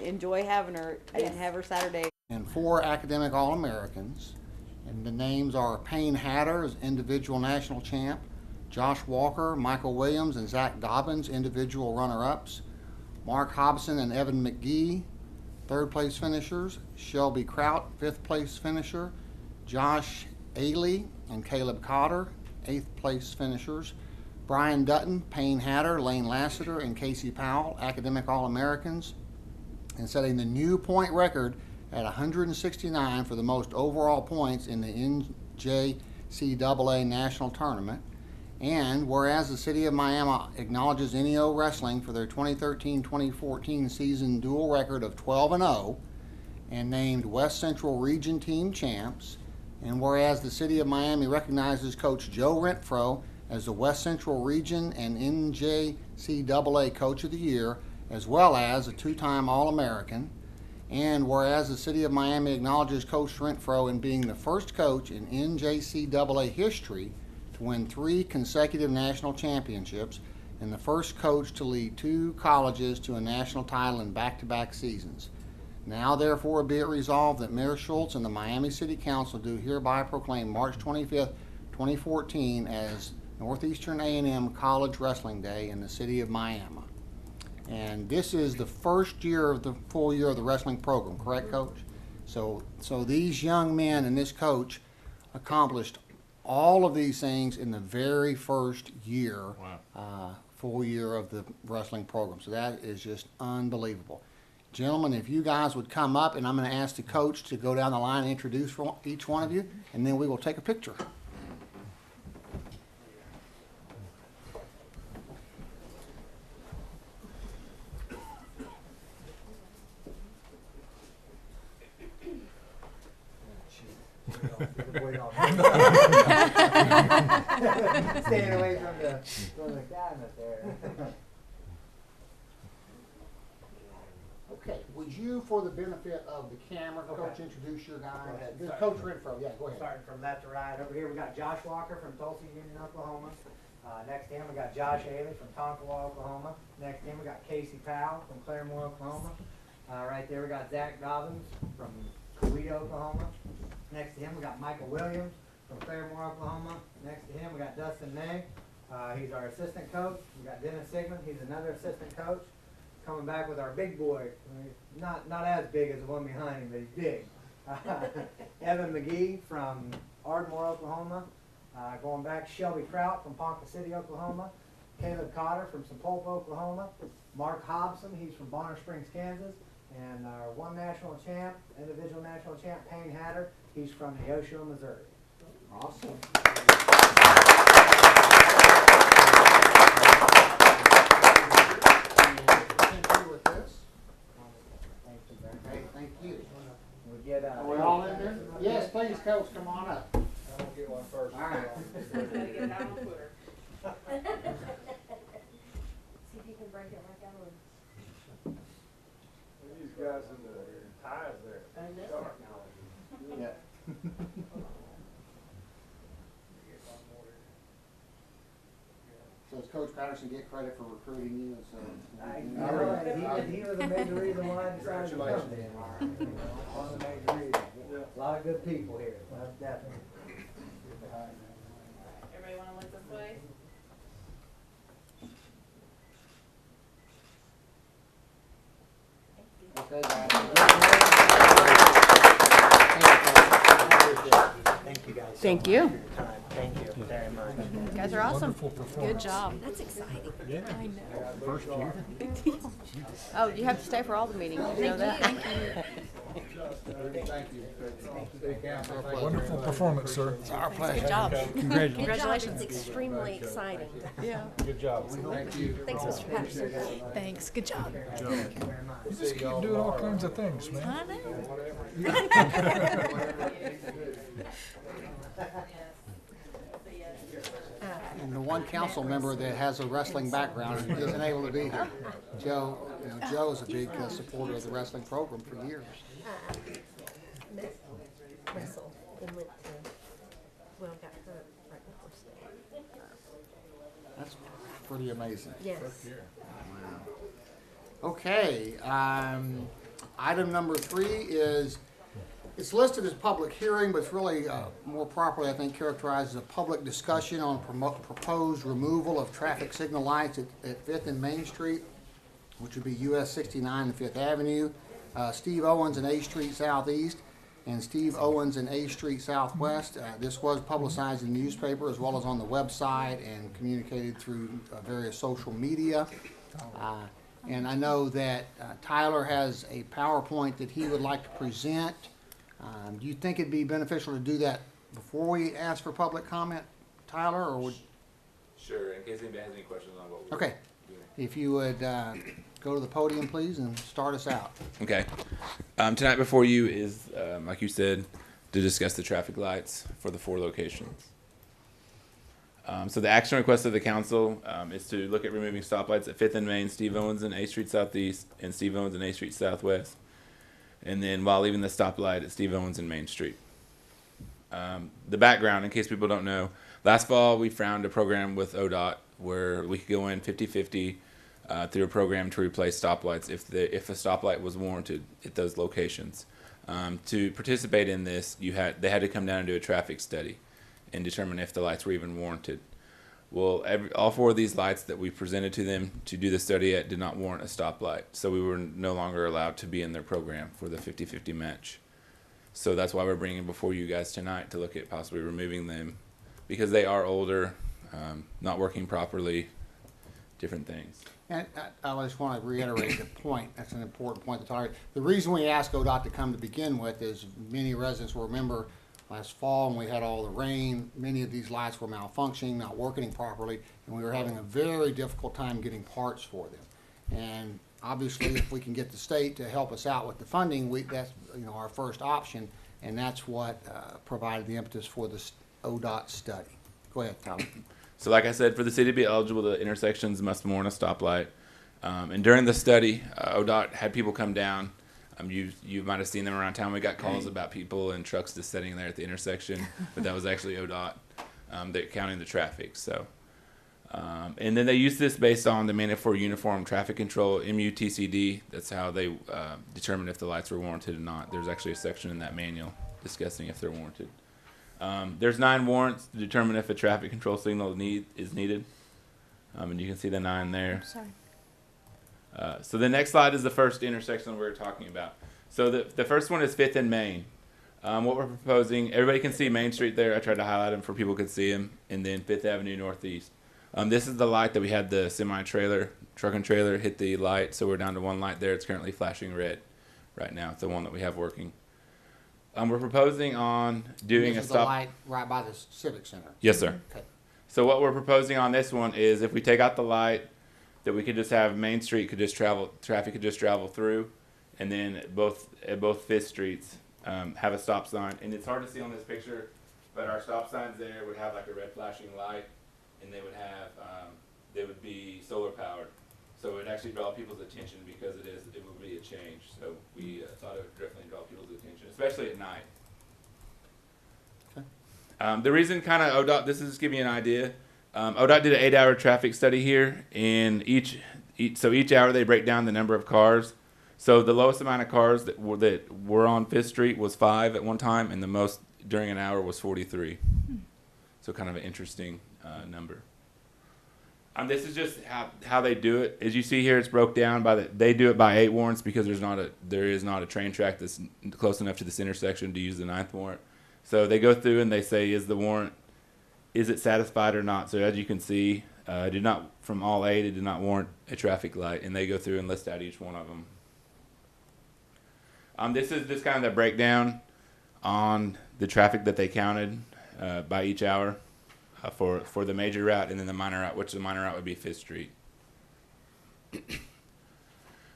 enjoy having her and have her Saturday. And 4 academic All-Americans. And the names are Payne Hatter as individual national champ, Josh Walker, Michael Williams, and Zach Dobbins, individual runner-ups, Mark Hobson and Evan McGee, 3rd place finishers, Shelby Kraut, 5th place finisher, Josh Ailey and Caleb Cotter, 8th place finishers, Brian Dutton, Payne Hatter, Lane Lassiter, and Casey Powell, academic All-Americans, and setting the new point record at 169 for the most overall points in the NJCAA National Tournament. And whereas the City of Miami acknowledges NEO Wrestling for their 2013-2014 season dual record of 12-0 and named West Central Region Team champs, and whereas the City of Miami recognizes Coach Joe Renfro as the West Central Region and NJCAA Coach of the Year, as well as a 2-time All-American, and whereas the City of Miami acknowledges Coach Renfro in being the first coach in NJCAA history to win 3 consecutive national championships and the first coach to lead 2 colleges to a national title in back-to-back seasons. Now therefore be it resolved that Mayor Schultz and the Miami City Council do hereby proclaim March 25th, 2014 as Northeastern A&M College Wrestling Day in the City of Miami. And this is the first year of the full year of the wrestling program, correct, Coach? So these young men and this coach accomplished all of these things in the very first year, full year of the wrestling program. So that is just unbelievable. Gentlemen, if you guys would come up, and I'm going to ask the coach to go down the line and introduce each one of you, and then we will take a picture. Staying away from the cabinet there. Okay, would you, for the benefit of the camera, Coach, introduce your guy? This is Coach Renfro. Yeah, go ahead. Starting from left to right, over here we got Josh Walker from Tulsa Union, Oklahoma. Next to him we got Josh Ailey from Tonkawa, Oklahoma. Next to him we got Casey Powell from Claremore, Oklahoma. Right there we got Zach Dobbins from Coweta, Oklahoma. Next to him we got Michael Williams from Claremore, Oklahoma. Next to him we got Dustin May. He's our assistant coach. We got Dennis Sigmund. He's another assistant coach. Coming back with our big boy, not as big as the one behind him, but he's big. Evan McGee from Ardmore, Oklahoma. Going back, Shelby Kraut from Ponca City, Oklahoma. Caleb Cotter from Sapulpa, Oklahoma. Mark Hobson, he's from Bonner Springs, Kansas. And our 1 national champ, individual national champ, Payne Hatter, he's from Neosho, Missouri. Awesome. Thank you. Are we all in there? Yes, please, Coach, come on up. I'll get one first. All right. Get it out on Twitter. See if you can break it like I would. These guys in the ties there. I know. Dark. Yeah. So does Coach Patterson get credit for recruiting you? He was a major reason why I decided to come there. One of the major reasons. A lot of good people here, that's definitely. Everybody want to look this way? Okay, guys. Thank you guys. Thank you. Thank you very much. You guys are awesome. Good job. That's exciting. I know. First year. Big deal. Oh, you have to stay for all the meetings. You know that? Thank you. Wonderful performance, sir. It's our pleasure. Good job. Congratulations. Congratulations. It's extremely exciting. Yeah. Good job. Thank you. Thanks, Mr. Patterson. Thanks. Good job. Thank you very much. You just keep doing all kinds of things, man. I know. And the one council member that has a wrestling background and isn't able to be here. Joe, Joe is a big supporter of the wrestling program for years. Wrestled and went to, well, got hurt right before state. That's pretty amazing. Yes. Okay, Item number 3 is, it's listed as public hearing, but it's really more properly, I think, characterized as a public discussion on proposed removal of traffic signal lights at 5th and Main Street, which would be US 69 and 5th Avenue, Steve Owens and A Street Southeast, and Steve Owens and A Street Southwest. This was publicized in the newspaper as well as on the website and communicated through various social media. And I know that Tyler has a PowerPoint that he would like to present. Do you think it'd be beneficial to do that before we ask for public comment, Tyler, or would? Sure, in case anybody has any questions on what we're Okay, doing. if you would go to the podium, please, and start us out. Okay. Tonight before you is, like you said, to discuss the traffic lights for the 4 locations. So the action request of the council is to look at removing stoplights at 5th and Main, Steve Owens and A Street Southeast, and Steve Owens and A Street Southwest. And then while leaving the stoplight at Steve Owens and Main Street. The background, in case people don't know, last fall we found a program with ODOT where we could go in 50-50 through a program to replace stoplights if a stoplight was warranted at those locations. To participate in this, they had to come down and do a traffic study and determine if the lights were even warranted. Well, all 4 of these lights that we presented to them to do the study at did not warrant a stoplight, so we were no longer allowed to be in their program for the 50-50 match. So that's why we're bringing before you guys tonight to look at possibly removing them because they are older, not working properly, different things. And I just want to reiterate the point. That's an important point to target. The reason we asked ODOT to come to begin with is many residents will remember last fall when we had all the rain, many of these lights were malfunctioning, not working properly, and we were having a very difficult time getting parts for them. And obviously, if we can get the state to help us out with the funding, that's our first option, and that's what provided the impetus for this ODOT study. Go ahead, Tyler. So like I said, for the city to be eligible, the intersections must warrant a stoplight. And during the study, ODOT had people come down. You might have seen them around town. We got calls about people and trucks just sitting there at the intersection, but that was actually ODOT. They're counting the traffic. So, and then they use this based on the Manual for Uniform Traffic Control, MUTCD. That's how they determine if the lights were warranted or not. There's actually a section in that manual discussing if they're warranted. There's 9 warrants to determine if a traffic control signal is needed. And you can see the 9 there. Sorry. So the next slide is the first intersection we're talking about. So the first one is 5th and Main. What we're proposing, everybody can see Main Street there. I tried to highlight them for people could see them. And then 5th Avenue Northeast. This is the light that we had the semi-trailer, truck and trailer hit the light. So we're down to 1 light there. It's currently flashing red right now. It's the one that we have working. We're proposing on doing This a is the stop. light right by the Civic Center. Yes, sir. Okay. So what we're proposing on this one is if we take out the light, that we could just have Main Street traffic could just travel through, and then at both 5th Streets have a stop sign. And it's hard to see on this picture, but our stop signs there would have like a red flashing light, and they would be solar powered. So it would actually draw people's attention because it would be a change. So we thought it would definitely draw people's attention, especially at night. Okay. The reason kind of ODOT, this is just giving you an idea. ODOT did an 8-hour traffic study here, and each hour they break down the number of cars. So the lowest amount of cars that were on 5th Street was 5 at one time, and the most during an hour was 43. So kind of an interesting number. This is just how they do it. As you see here, it's broke down they do it by 8 warrants because there is not a train track that's close enough to this intersection to use the 9th warrant. So they go through and they say, is it satisfied or not? So as you can see, from all 8, it did not warrant a traffic light, and they go through and list out each one of them. This is just kind of the breakdown on the traffic that they counted by each hour for the major route, and then the minor route, which the minor route would be 5th Street.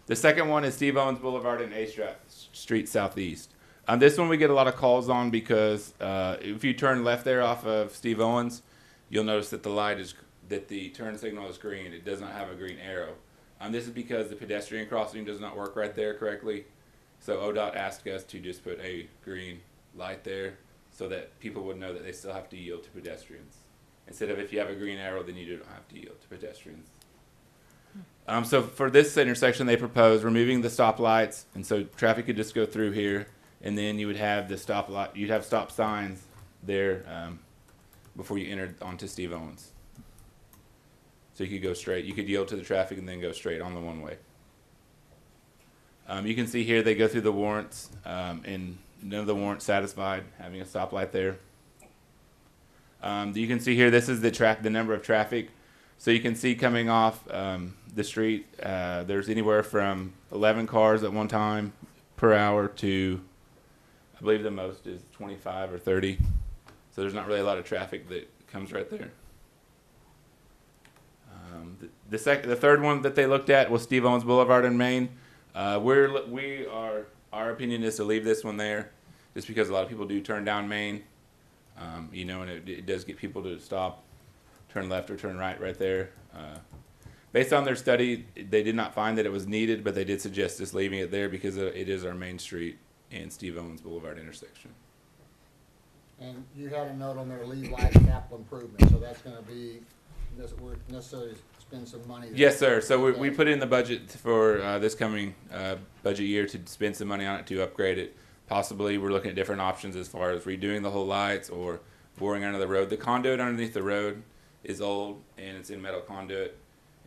The second one is Steve Owens Boulevard and A Street Southeast. This one we get a lot of calls on because if you turn left there off of Steve Owens, you'll notice that the turn signal is green. It does not have a green arrow. This is because the pedestrian crossing does not work right there correctly. So ODOT asked us to just put a green light there so that people would know that they still have to yield to pedestrians. Instead of if you have a green arrow, then you don't have to yield to pedestrians. So for this intersection, they propose removing the stoplights, and so traffic could just go through here, and then you would have the stoplight. You'd have stop signs there before you entered onto Steve Owens. So you could go straight. You could yield to the traffic and then go straight on the one-way. You can see here they go through the warrants, and none of the warrants satisfied having a stoplight there. You can see here this is the number of traffic. So you can see coming off the street, there's anywhere from 11 cars at one time per hour to, I believe the most is 25 or 30. So there's not really a lot of traffic that comes right there. The third one that they looked at was Steve Owens Boulevard in Maine. Our opinion is to leave this one there, just because a lot of people do turn down Maine, and it does get people to stop, turn left or turn right there. Based on their study, they did not find that it was needed, but they did suggest just leaving it there because it is our main street and Steve Owens Boulevard intersection. And you had a note on there, leave light capital improvement, so that's gonna be, we're necessarily spend some money there. Yes, sir. So we put in the budget for this coming budget year to spend some money on it to upgrade it. Possibly we're looking at different options as far as redoing the whole lights or boring under the road. The conduit underneath the road is old and it's in metal conduit,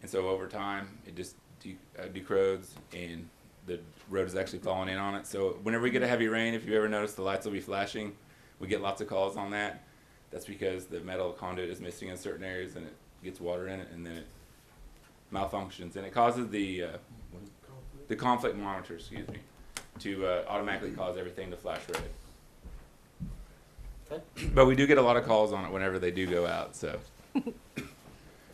and so over time it just decorrodes and the road is actually falling in on it. So whenever we get a heavy rain, if you ever notice, the lights will be flashing. We get lots of calls on that. That's because the metal conduit is missing in certain areas and it gets water in it, and then it malfunctions, and it causes the conflict monitor, to automatically cause everything to flash red. Okay. But we do get a lot of calls on it whenever they do go out. So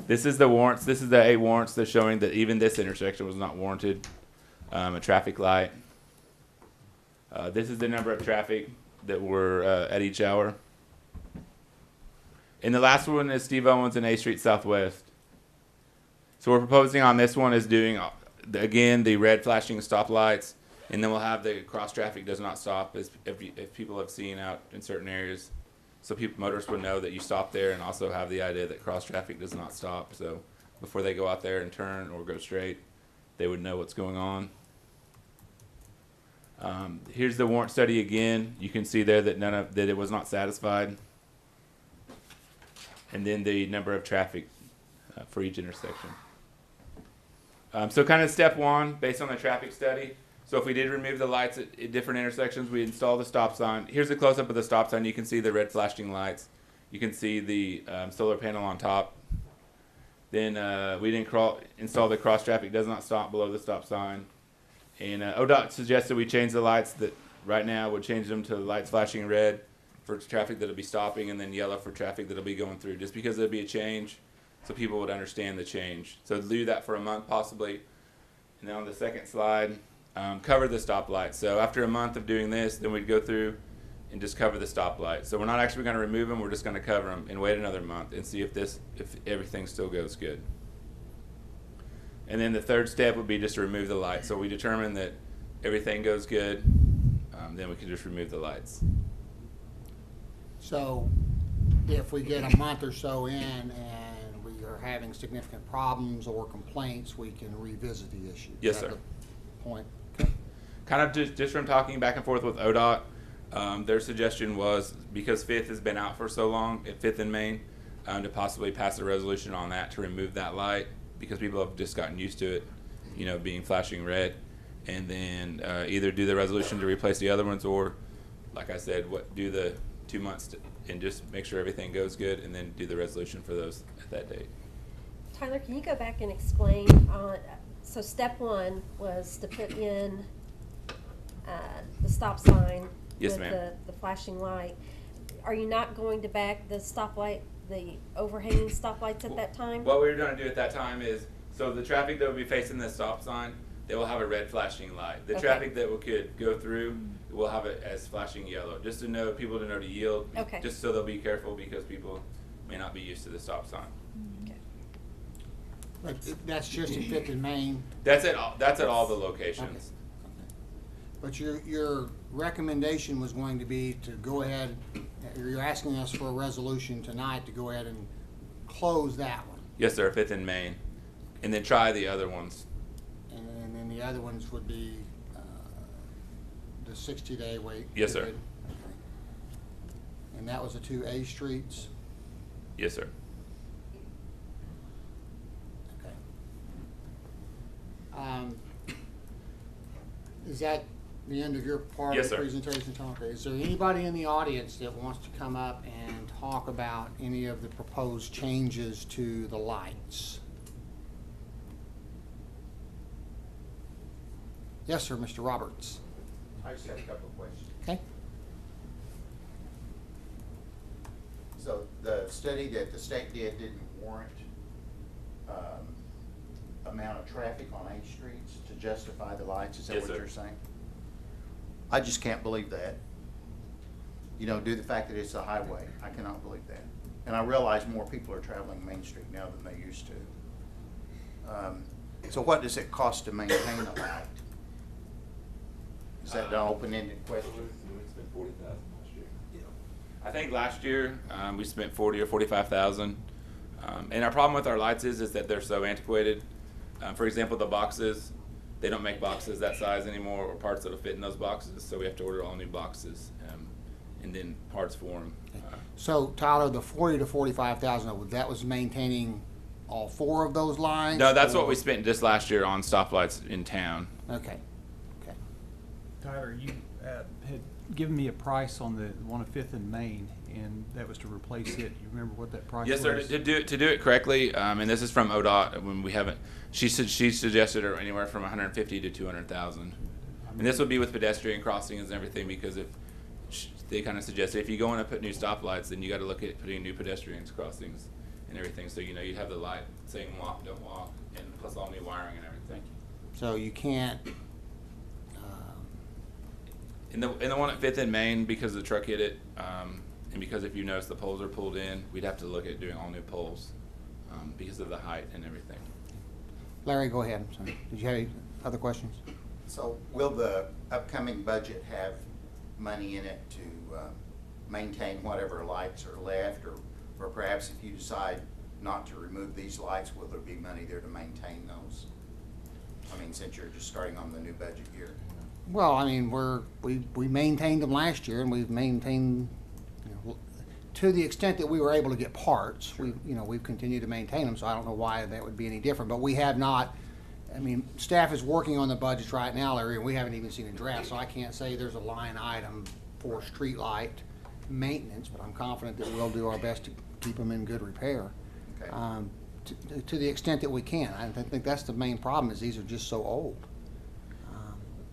this is the warrants. This is the 8 warrants that's showing that even this intersection was not warranted. A traffic light. This is the number of traffic that were at each hour. And the last one is Steve Owens and A Street Southwest. So we're proposing on this one is doing, again, the red flashing stoplights, and then we'll have the cross traffic does not stop, as if people have seen out in certain areas. So motorists would know that you stop there, and also have the idea that cross traffic does not stop. So before they go out there and turn or go straight, they would know what's going on. Here's the warrant study again. You can see there that that it was not satisfied. And then the number of traffic for each intersection. So kind of step one, based on the traffic study. So if we did remove the lights at different intersections, we install the stop sign. Here's a close-up of the stop sign. You can see the red flashing lights. You can see the solar panel on top. Then we didn't install the cross traffic does not stop below the stop sign. And ODOT suggested we change the lights that right now would change them to lights flashing red for traffic that'll be stopping, and then yellow for traffic that'll be going through, just because there'll be a change so people would understand the change. So do that for a month possibly. And then on the second slide, cover the stoplight. So after a month of doing this, then we'd go through and just cover the stoplight. So we're not actually going to remove them, we're just going to cover them and wait another month and see if everything still goes good. And then the third step would be just to remove the lights. So we determine that everything goes good, then we can just remove the lights. So if we get a month or so in and we are having significant problems or complaints, we can revisit the issue. Yes, Is that sir. the point? Okay. Kind of just from talking back and forth with ODOT, their suggestion was, because 5th has been out for so long, at 5th and Main, to possibly pass a resolution on that to remove that light, because people have just gotten used to it, being flashing red, and then either do the resolution to replace the other ones, or, like I said, do the 2 months and just make sure everything goes good, and then do the resolution for those at that date. Tyler, can you go back and explain so step one was to put in the stop sign Yes, with ma'am. the flashing light. Are you not going to back the stoplight, the overhanging stoplights at that time? What we were going to do at that time is, so the traffic that will be facing the stop sign, they will have a red flashing light. The Okay. traffic that could go through will have it as flashing yellow, just to know, people to know to yield, Okay. just so they'll be careful, because people may not be used to the stop sign. Okay. But that's just in 5th and Main. That's at all the locations. But your recommendation was going to be to go ahead, you're asking us for a resolution tonight to go ahead and close that one. Yes, sir, 5th and Main. And then try the other ones. And then the other ones would be the 60-day wait. Yes, sir. period. Okay. And that was the 2 A streets? Yes, sir. Okay. Is that the end of your part Yes, of the sir. presentation, Tom? Okay. Is there anybody in the audience that wants to come up and talk about any of the proposed changes to the lights? Yes, sir, Mr. Roberts. I just have a couple of questions. Okay. So the study that the state did didn't warrant amount of traffic on 8 streets to justify the lights, is that Yes, what sir. you're saying? I just can't believe that. You know, due to the fact that it's a highway, I cannot believe that. And I realize more people are traveling Main Street now than they used to. So what does it cost to maintain a light? Is that an open-ended question? I think last year we spent 40 or 45,000, and our problem with our lights is that they're so antiquated. For example, the boxes, they don't make boxes that size anymore, or parts that'll fit in those boxes, so we have to order all new boxes and then parts for them. So Tyler, the 40 to 45,000, that was maintaining all 4 of those lines? No, that's what or- we spent just last year on stoplights in town. Okay, okay. Tyler, you had given me a price on the one of Fifth and Main, and that was to replace it. You remember what that price Yes, was? sir. To do it correctly, and this is from ODOT when we haven't. She suggested anywhere from 150 to 200,000, and this would be with pedestrian crossings and everything, because if they kind of suggested if you go in and put new stoplights, then you got to look at putting new pedestrians crossings and everything. So you'd have the light saying walk, don't walk, and plus all new wiring and everything. So you can't, In the one at Fifth and Main, because the truck hit it, and because if you notice the poles are pulled in, we'd have to look at doing all new poles because of the height and everything. Larry, go ahead. I'm sorry. Did you have any other questions? So will the upcoming budget have money in it to maintain whatever lights are left, or perhaps if you decide not to remove these lights, will there be money there to maintain those? I mean, since you're just starting on the new budget year. Well, I mean, we maintained them last year, and we've maintained, to the extent that we were able to get parts. We've continued to maintain them, so I don't know why that would be any different. But we have not. I mean, staff is working on the budgets right now, Larry, and we haven't even seen a draft, so I can't say there's a line item for street light maintenance. But I'm confident that we'll do our best to keep them in good repair. Okay. To the extent that we can. I think that's the main problem, is these are just so old.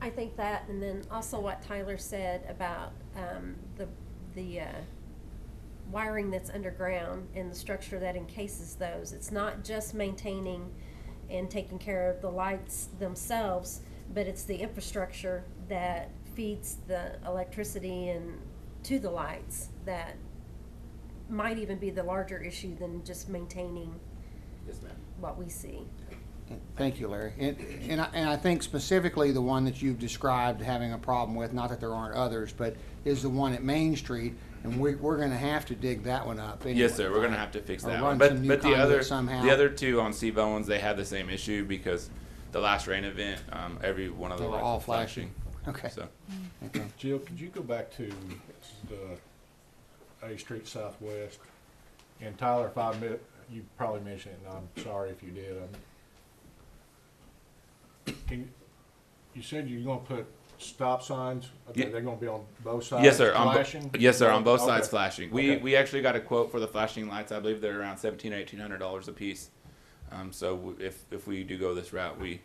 I think that, and then also what Tyler said about the wiring that's underground and the structure that encases those. It's not just maintaining and taking care of the lights themselves, but it's the infrastructure that feeds the electricity and to the lights that might even be the larger issue than just maintaining Yes, ma'am. what we see. Thank you, Larry. And I think specifically the one that you've described having a problem with, not that there aren't others, but is the one at Main Street, and we're gonna have to dig that one up anyway. Yes, sir. We're gonna have to fix Or that run one. some new But the conduit somehow. other two on Steve Owens, they had the same issue because the last rain event, every one of the They were lights all was flashing. Okay. So Okay. Jill, could you go back to the A Street Southwest? And Tyler, if I admit, you probably mentioned it, and I'm sorry if you did. You said you're gonna put stop signs, Yeah. they're gonna be on both sides yes, sir. flashing? Yes, sir. On both Okay. sides flashing. Okay. We actually got a quote for the flashing lights. I believe they're around $1,700 or $1,800 a piece. So if we do go this route, we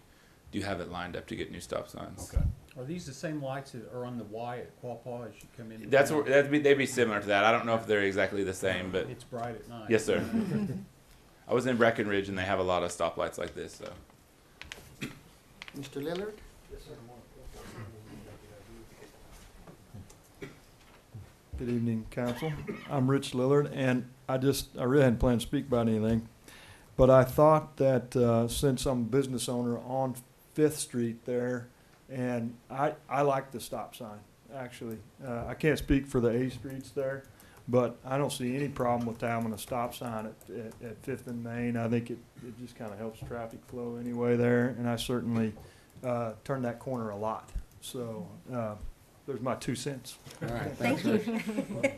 do have it lined up to get new stop signs. Okay. Are these the same lights that are on the Y at Quapaw as you come in? That's where they'd be similar to that. I don't know if they're exactly the same, but It's bright at night. yes, sir. I was in Breckenridge and they have a lot of stoplights like this. So Mr. Lillard? Good evening, council. I'm Rich Lillard, and I really hadn't planned to speak about anything, but I thought that since I'm a business owner on Fifth Street there, and I like the stop sign, actually. I can't speak for the A streets there, But I don't see any problem with having a stop sign at Fifth and Main. I think it just kind of helps traffic flow anyway there, and I certainly turn that corner a lot. So there's my 2 cents. All right, Thank thanks, you. Rich.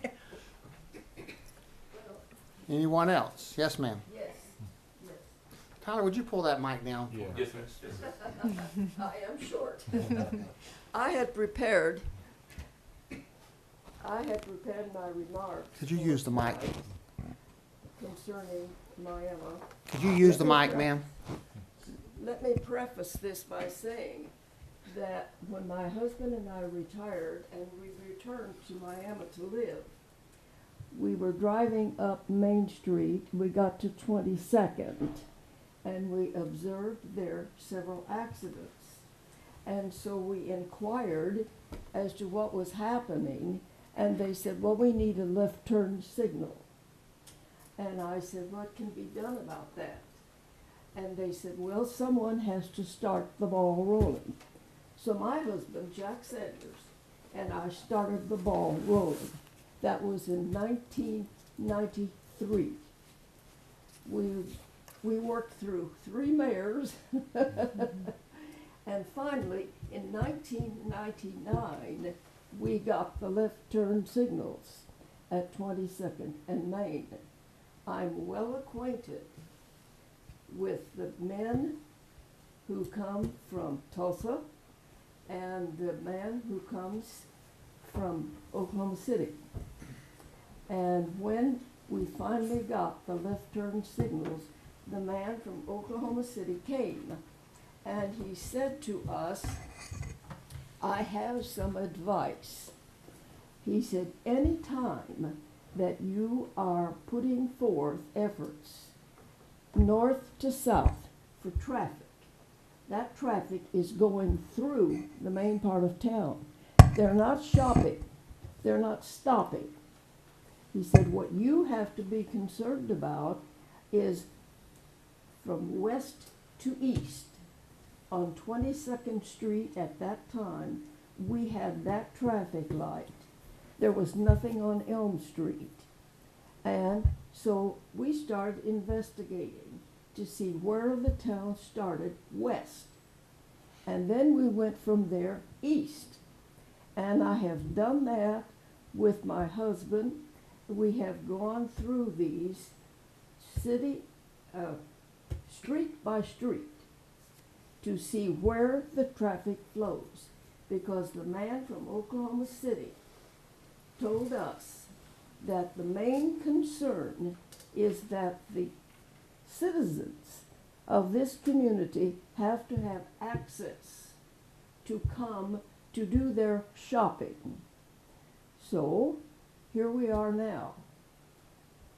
Anyone else? Yes, ma'am. Yes, Tyler, would you pull that mic down? Yeah. Yes, miss. Yes, miss. I am short. I had prepared my remarks. Could you use the mic? Concerning Miami. Could you use the mic, ma'am? Let me preface this by saying that when my husband and I retired and we returned to Miami to live, we were driving up Main Street. We got to 22nd and we observed there several accidents. And so we inquired as to what was happening, and they said, well, we need a left turn signal. And I said, what can be done about that? And they said, well, someone has to start the ball rolling. So my husband, Jack Sanders, and I started the ball rolling. That was in 1993. We worked through 3 mayors, and finally, in 1999, we got the left turn signals at 22nd and Main. I'm well acquainted with the men who come from Tulsa and the man who comes from Oklahoma City. And when we finally got the left turn signals, the man from Oklahoma City came and he said to us, I have some advice. He said, any time that you are putting forth efforts north to south for traffic, that traffic is going through the main part of town. They're not shopping. They're not stopping. He said, what you have to be concerned about is from west to east. On 22nd Street at that time, we had that traffic light. There was nothing on Elm Street. And so we started investigating to see where the town started west. And then we went from there east. And I have done that with my husband. We have gone through these street by street to see where the traffic flows. Because the man from Oklahoma City told us that the main concern is that the citizens of this community have to have access to come to do their shopping. So here we are now.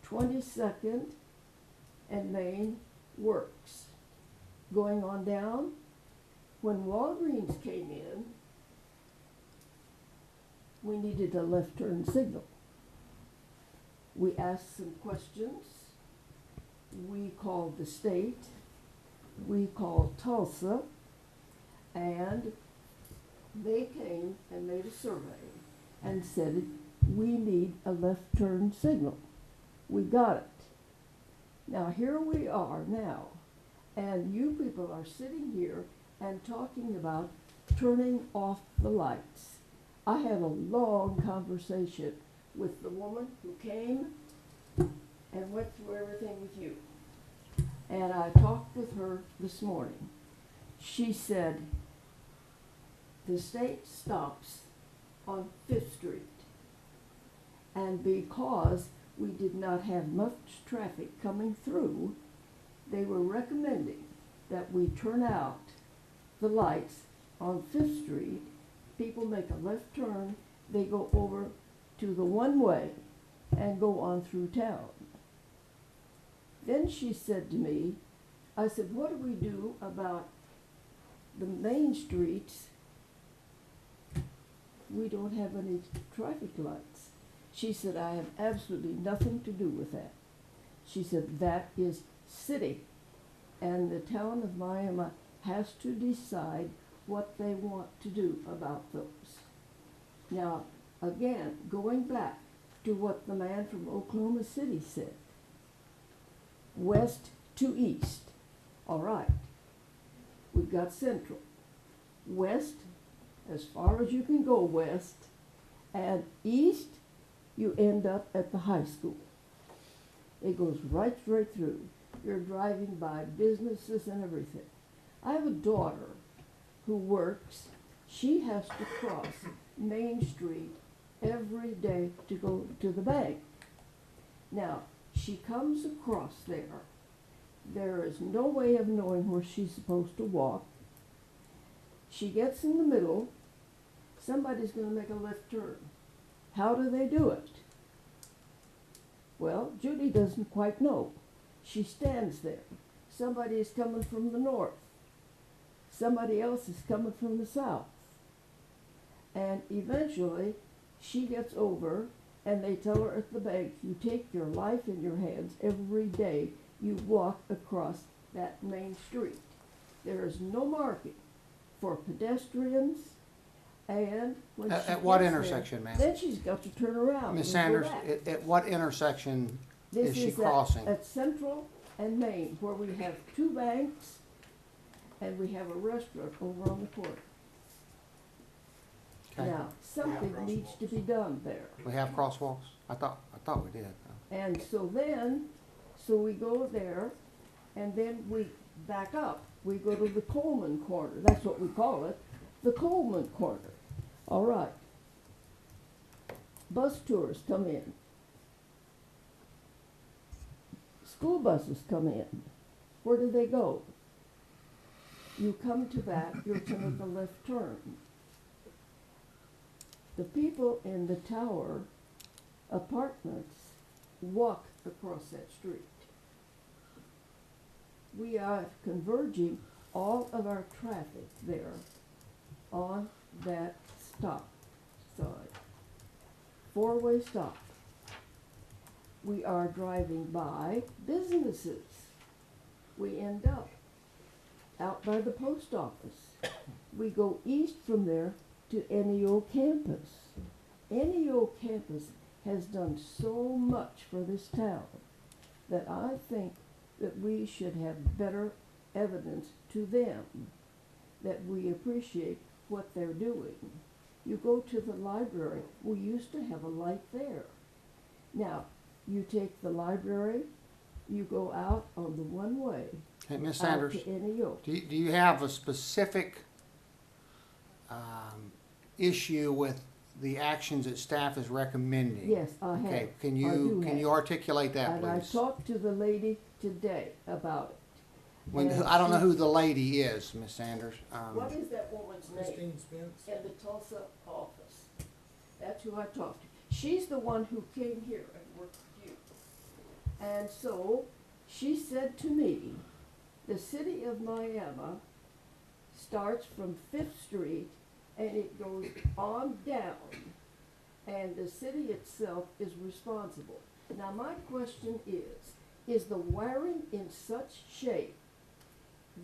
22nd and Main works. Going on down, when Walgreens came in, we needed a left turn signal. We asked some questions. We called the state. We called Tulsa. And they came and made a survey and said, we need a left turn signal. We got it. Now here we are now, and you people are sitting here and talking about turning off the lights. I had a long conversation with the woman who came and went through everything with you. And I talked with her this morning. She said, the state stops on 5th Street. And because we did not have much traffic coming through, they were recommending that we turn out the lights on 5th Street. People make a left turn, they go over to the one-way and go on through town. Then she said to me, I said, what do we do about the main streets? We don't have any traffic lights. She said, I have absolutely nothing to do with that. She said, that is city, and the town of Miami has to decide what they want to do about those. Now, again, going back to what the man from Oklahoma City said. West to east. All right. We've got central. West, as far as you can go west, and east, you end up at the high school. It goes right straight through. You're driving by businesses and everything. I have a daughter who works. She has to cross Main Street every day to go to the bank. Now, she comes across there. There is no way of knowing where she's supposed to walk. She gets in the middle. Somebody's going to make a left turn. How do they do it? Well, Judy doesn't quite know. She stands there. Somebody is coming from the north. Somebody else is coming from the south. And eventually, she gets over, and they tell her at the bank, you take your life in your hands every day you walk across that main street. There is no marking for pedestrians, and when she At what gets there, intersection, ma'am? then she's got to turn around Ms. and go Sanders, back. at what intersection This is she is crossing? at Central and Main, where we have two banks and we have a restaurant over on the corner. Okay. Now, something needs to be done there. We have crosswalks? I thought we did. And so then, so we go there, and then we back up. We go to the Coleman corner. That's what we call it, the Coleman corner. All right. Bus tours come in. School buses come in. Where do they go? You come to that, you're to make a left turn. The people in the tower apartments walk across that street. We are converging all of our traffic there on that stop side. Four-way stop. We are driving by businesses. We end up out by the post office. We go east from there to NEO campus. NEO campus has done so much for this town that I think that we should have better evidence to them that we appreciate what they're doing. You go to the library, we used to have a light there. Now, you take the library, you go out on the one-way, Hey, Ms. out Sanders, to NEO. do you have a specific issue with the actions that staff is recommending? Yes, I have. Okay, can I you, do can have. you articulate that, And I please? talked to the lady today about it. When, and I don't know she- who the lady is, Ms. Sanders. What is that woman's name? Christine Spence? In the Tulsa office. That's who I talked to. She's the one who came here and worked with you. And so, she said to me, the city of Miami starts from Fifth Street and it goes on down. And the city itself is responsible. Now, my question is the wiring in such shape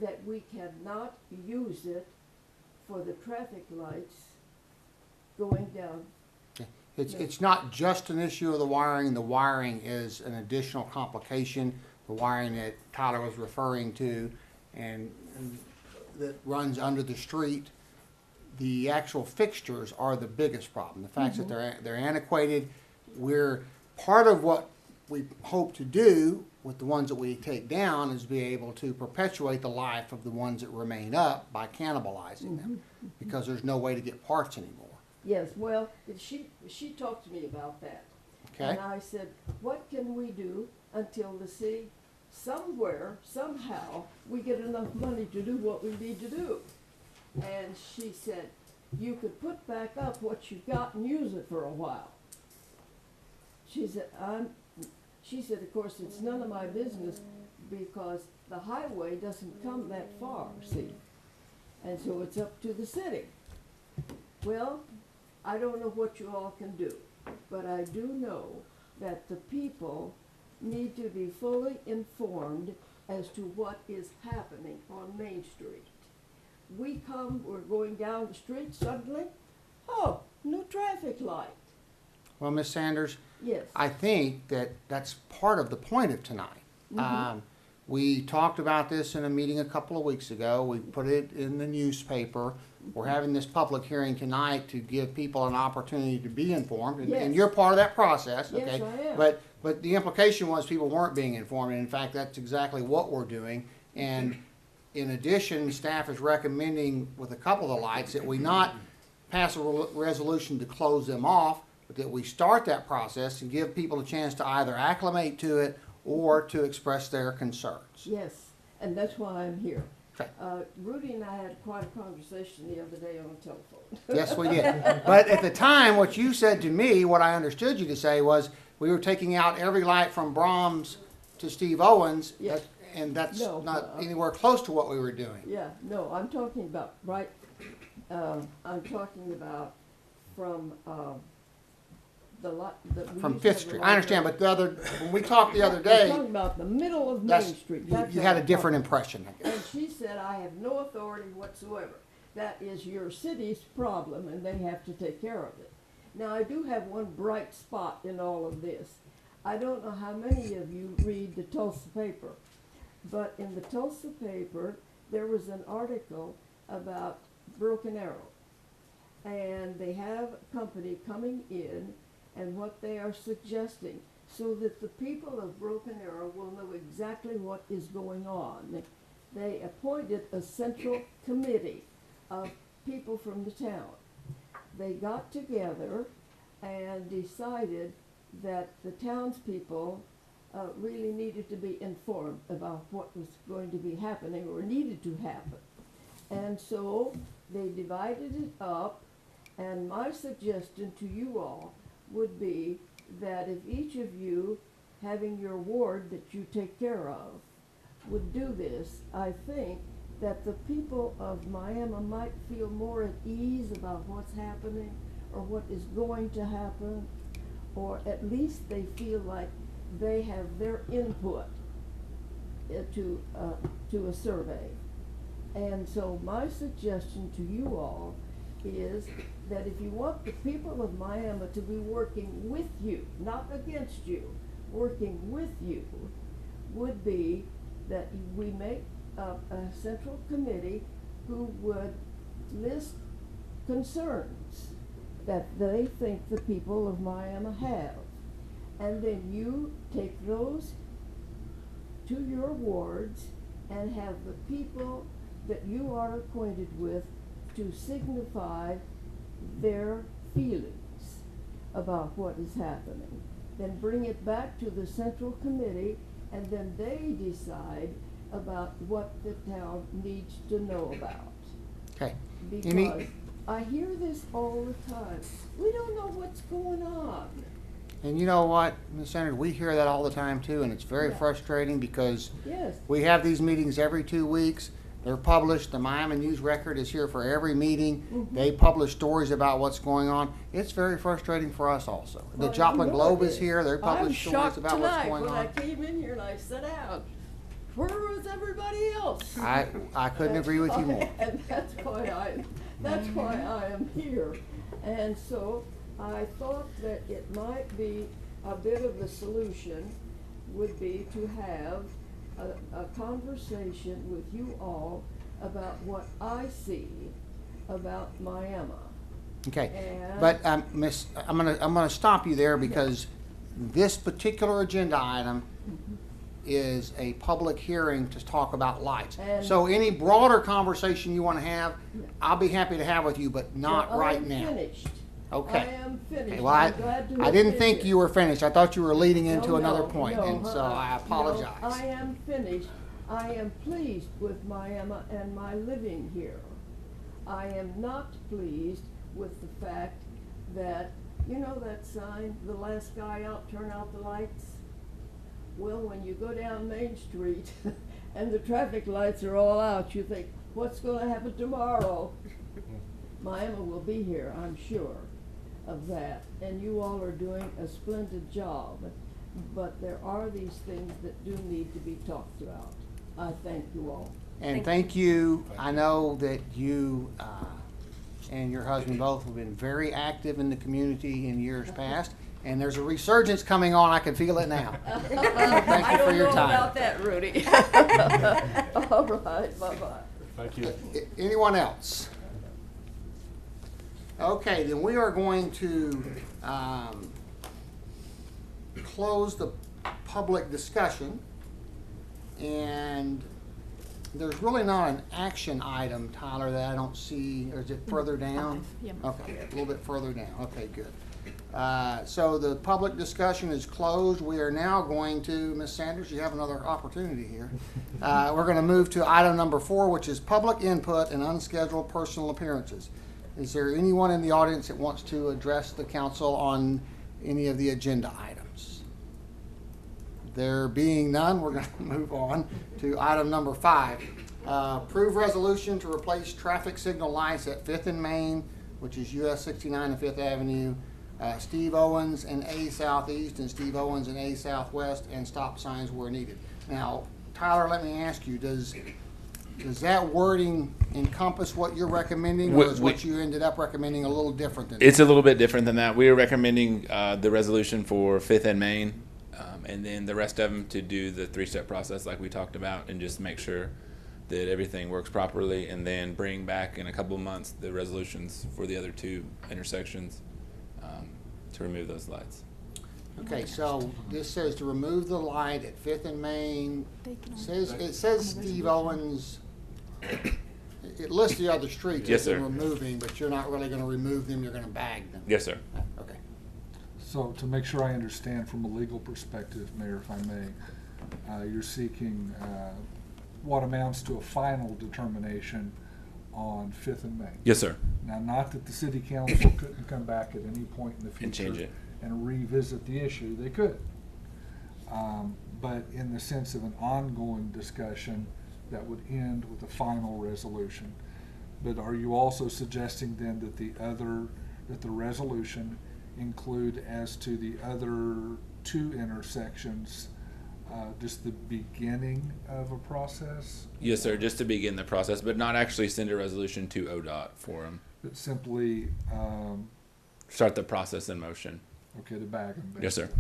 that we cannot use it for the traffic lights going down? It's not just an issue of the wiring. The wiring is an additional complication. The wiring that Tyler was referring to and that runs under the street. The actual fixtures are the biggest problem. The fact that they're antiquated. We're part of what we hope to do with the ones that we take down is be able to perpetuate the life of the ones that remain up by cannibalizing them, because there's no way to get parts anymore. Yes, well, she talked to me about that. Okay? And I said, what can we do until the city, somewhere, somehow, we get enough money to do what we need to do? And she said, you could put back up what you've got and use it for a while. She said, of course, it's none of my business because the highway doesn't come that far, see? And so it's up to the city. Well, I don't know what you all can do, but I do know that the people need to be fully informed as to what is happening on Main Street. We're going down the street suddenly, oh, no traffic light. Well, Ms. Sanders, Yes. I think that that's part of the point of tonight. We talked about this in a meeting a couple of weeks ago. We put it in the newspaper. We're having this public hearing tonight to give people an opportunity to be informed, and Yes. you're part of that process, Yes, okay? I am. But the implication was people weren't being informed, and in fact, that's exactly what we're doing. And in addition, staff is recommending with a couple of the lights that we not pass a resolution to close them off, but that we start that process and give people a chance to either acclimate to it or to express their concerns. Yes, and that's why I'm here. Okay. Rudy and I had quite a conversation the other day on the telephone. Yes, we did. But at the time, what you said to me, what I understood you to say was, we were taking out every light from Brahms to Steve Owens, Yes. and that's No, not anywhere close to what we were doing. Yeah, no, I'm talking about, I'm talking about from, From Fifth Street. I understand, but when we talked the other I'm day, talking about the middle of Main that's, Street. you That's you what had a I'm different talking impression, I about. guess. And she said, I have no authority whatsoever. That is your city's problem, and they have to take care of it. Now, I do have one bright spot in all of this. I don't know how many of you read the Tulsa paper, but in the Tulsa paper, there was an article about Broken Arrow. And they have a company coming in, and what they are suggesting, so that the people of Broken Arrow will know exactly what is going on. They appointed a central committee of people from the town. They got together and decided that the townspeople really needed to be informed about what was going to be happening or needed to happen. And so they divided it up, and my suggestion to you all would be that if each of you, having your ward that you take care of, would do this, I think that the people of Miami might feel more at ease about what's happening or what is going to happen, or at least they feel like they have their input to a survey. And so my suggestion to you all is that if you want the people of Miami to be working with you, not against you, working with you, would be that we make a central committee who would list concerns that they think the people of Miami have. And then you take those to your wards and have the people that you are acquainted with to signify their feelings about what is happening. Then bring it back to the central committee, and then they decide about what the town needs to know about. Okay. Because I hear this all the time. We don't know what's going on. And you know what, Ms. Senator, we hear that all the time too, and it's very Yeah. frustrating because Yes. we have these meetings every 2 weeks. They're published. The Miami News Record is here for every meeting. Mhm. They publish stories about what's going on. It's very frustrating for us also. The Well, Joplin you know Globe it is here. They I'm publish stories shocked about what's tonight going when on. I came in here and I sat down. Where was everybody else? I couldn't agree with you more. And that's why I am here. And so I thought that it might be a bit of the solution would be to have a conversation with you all about what I see about Miami. Okay, And- but Miss, I'm gonna stop you there because this particular agenda item is a public hearing to talk about lights. And- So any broader conversation you want to have, I'll be happy to have with you, but not Well, right now. I'm finished. Okay. I am finished. Okay, well, I'm glad to I have didn't been think here. you were finished. I thought you were leading into No, another no, point, no, and so I no, apologize. I am finished. I am pleased with Miami and my living here. I am not pleased with the fact that, you know that sign, the last guy out, turn out the lights? Well, when you go down Main Street and the traffic lights are all out, you think, what's gonna happen tomorrow? Miami will be here, I'm sure of that, and you all are doing a splendid job. But there are these things that do need to be talked about. I thank you all. And thank you. I know that you and your husband both have been very active in the community in years past, and there's a resurgence coming on. I can feel it now. Thank you for your time. I don't know about that, Rudy. All right, bye-bye. Thank you. Anyone else? Okay, then we are going to close the public discussion. And there's really not an action item, Tyler, that I don't see. Or is it further down? Yeah. Okay, a little bit further down. Okay, good. So the public discussion is closed. We are now going to, Ms. Sanders, you have another opportunity here. We're going to move to item number 4, which is public input and unscheduled personal appearances. Is there anyone in the audience that wants to address the council on any of the agenda items? There being none, we're going to move on to item number 5. Approve resolution to replace traffic signal lights at 5th and Main, which is US 69 and 5th Avenue, Steve Owens and A Southeast and Steve Owens and A Southwest, and stop signs where needed. Now, Tyler, let me ask you, does that wording encompass what you're recommending, or is what you ended up recommending a little different than that? It's a little bit different than that. We are recommending the resolution for 5th and Main, and then the rest of them to do the 3-step process like we talked about, and just make sure that everything works properly, and then bring back in a couple of months the resolutions for the other 2 intersections to remove those lights. Okay, so this says to remove the light at 5th and Main. It says Steve Owens. It lists the other streets Yes, as sir. in removing, but you're not really going to remove them. You're going to bag them. Yes, sir. Okay. So to make sure I understand from a legal perspective, Mayor, if I may, you're seeking what amounts to a final determination on 5th and Main. Yes, sir. Now, not that the city council couldn't come back at any point in the future And change it. and revisit the issue, they could. But in the sense of an ongoing discussion that would end with a final resolution. But are you also suggesting then that the resolution include as to the other 2 intersections, just the beginning of a process? Yes, sir. Just to begin the process, but not actually send a resolution to ODOT for them. That simply, Start the process in motion. okay, to bag them? Yes, sir.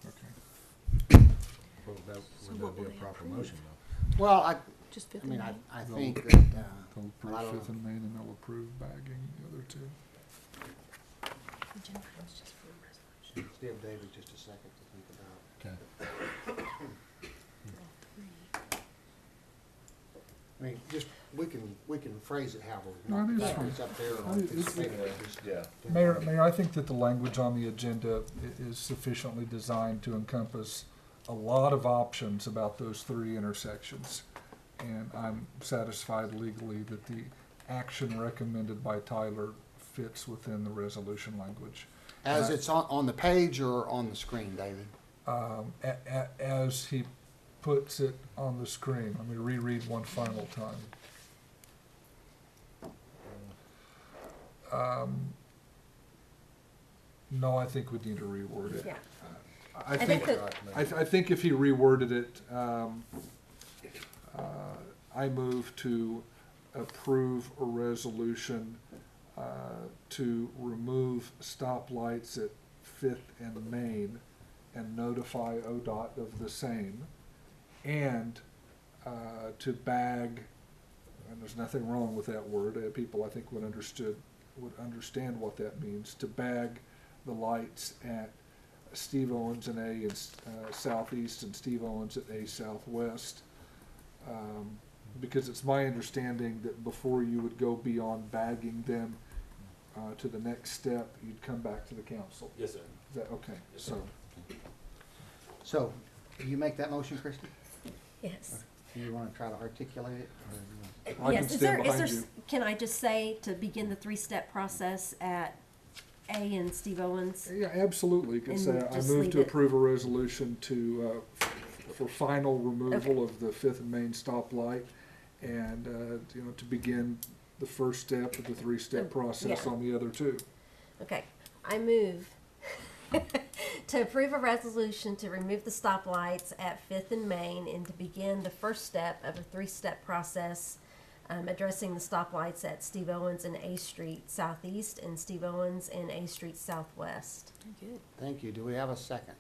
Okay. Well, would that be a proper motion, though? Well, I Just mean, 5th and I Main. think that. They'll approve I don't 5th and Main, and they'll approve bagging the other 2. Give David just a second to think about. Okay. I mean, just we can phrase it however we No, want. it is fine. It's up there. I mean, it's- Yeah. Mayor, I think that the language on the agenda is sufficiently designed to encompass a lot of options about those 3 intersections. And I'm satisfied legally that the action recommended by Tyler fits within the resolution language. As it's on the page or on the screen, David? As he puts it on the screen, let me reread one final time. No, I think we need to reword it. Yeah. I think think, that- I think if he reworded it, I move to approve a resolution to remove stoplights at 5th and Main and notify ODOT of the same, and to bag, and there's nothing wrong with that word, people I think would understand what that means, to bag the lights at Steve Owens and A Southeast and Steve Owens at A Southwest. Because it's my understanding that before you would go beyond bagging them to the next step, you'd come back to the council. Yes, sir. Is that, okay, so, So, do you make that motion, Christie? Yes. Do you want to try to articulate it? I can Yes, is stand there, behind you. can I just say to begin the 3-step process at A and Steve Owens? Yeah, absolutely. You could And say, I just move leave to it- approve a resolution to, for final removal of the 5th and Main stoplight, and, to begin the first step of the 3-step process Yeah. on the other 2. Okay, I move to approve a resolution to remove the stoplights at 5th and Main and to begin the first step of a 3-step process addressing the stoplights at Steve Owens and A Street Southeast and Steve Owens and A Street Southwest. Good. Thank you. Do we have a second?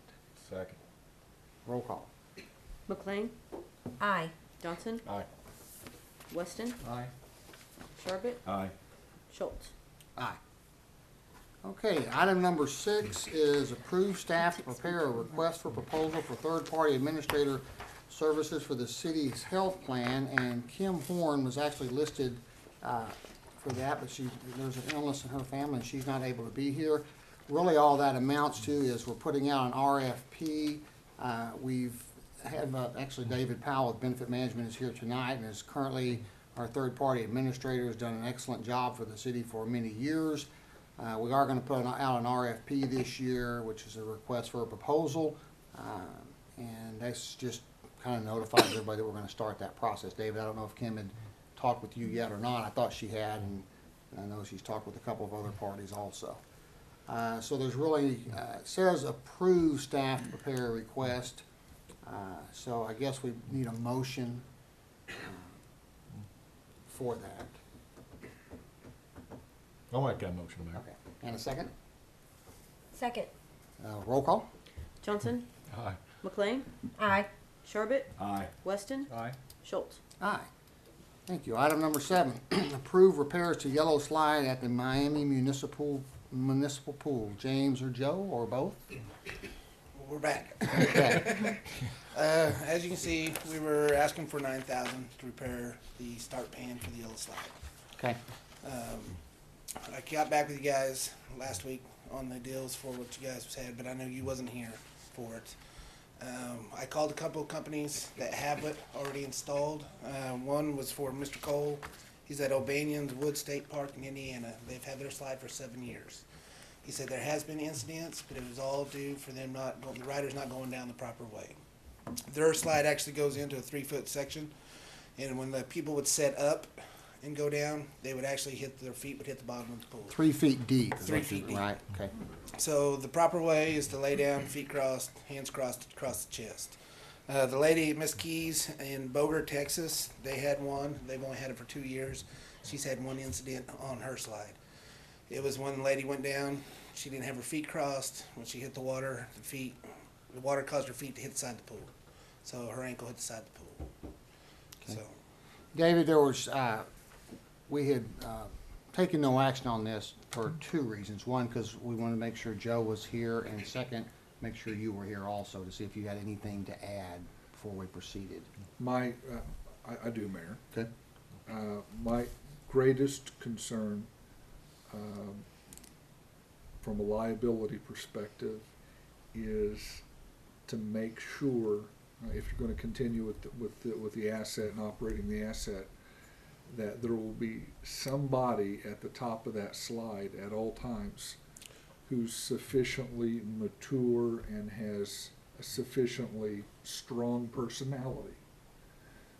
Second. Roll call. McLean, Aye. Johnson, Aye. Weston, Aye. Sharbit, Aye. Schultz. Aye. Okay, item number 6 is approve staff to prepare a request for proposal for third-party administrator services for the city's health plan, and Kim Horn was actually listed for that, but there's an illness in her family and she's not able to be here. Really all that amounts to is we're putting out an RFP. We've had, actually David Powell with Benefit Management is here tonight and is currently our third-party administrator, has done an excellent job for the city for many years. We are going to put out an RFP this year, which is a request for a proposal, and that's just kind of notifies everybody that we're going to start that process. David, I don't know if Kim had talked with you yet or not. I thought she had, and I know she's talked with a couple of other parties also. So there's really, it says approve staff to prepare a request. So I guess we need a motion for that. I'll make that motion, Mayor. Okay, and a second? Second. Roll call? Johnson, Aye. McLean, Aye. Sharbit, Aye. Weston, Aye. Schultz. Aye. Thank you. Item number 7, approve repairs to yellow slide at the Miami Municipal Pool. James or Joe, or both? We're back. Okay. As you can see, we were asking for $9,000 to repair the start pan for the yellow slide. Okay. I got back with you guys last week on the deals for what you guys said, but I know you wasn't here for it. I called a couple of companies that have it already installed. One was for Mr. Cole. He's at O'Banion's Wood State Park in Indiana. They've had their slide for 7 years. He said there has been incidents, but it was all due for them the riders not going down the proper way. Their slide actually goes into a 3-foot section, and when the people would set up and go down, they would actually their feet would hit the bottom of the pool. 3 feet deep. is 3 what you- feet deep. Right, okay. So the proper way is to lay down, feet crossed, hands crossed across the chest. The lady, Miss Keys in Boger, Texas, they had one. They've only had it for 2 years. She's had one incident on her slide. It was when the lady went down. She didn't have her feet crossed. When she hit the water, the water caused her feet to hit the side of the pool. So her ankle hit the side of the pool. Okay. So David, there was, we had taken no action on this for 2 reasons. One, because we wanted to make sure Joe was here, and second, make sure you were here also to see if you had anything to add before we proceeded. I do, Mayor. Okay. My greatest concern, from a liability perspective, is to make sure, if you're going to continue with the asset and operating the asset, that there will be somebody at the top of that slide at all times who's sufficiently mature and has a sufficiently strong personality,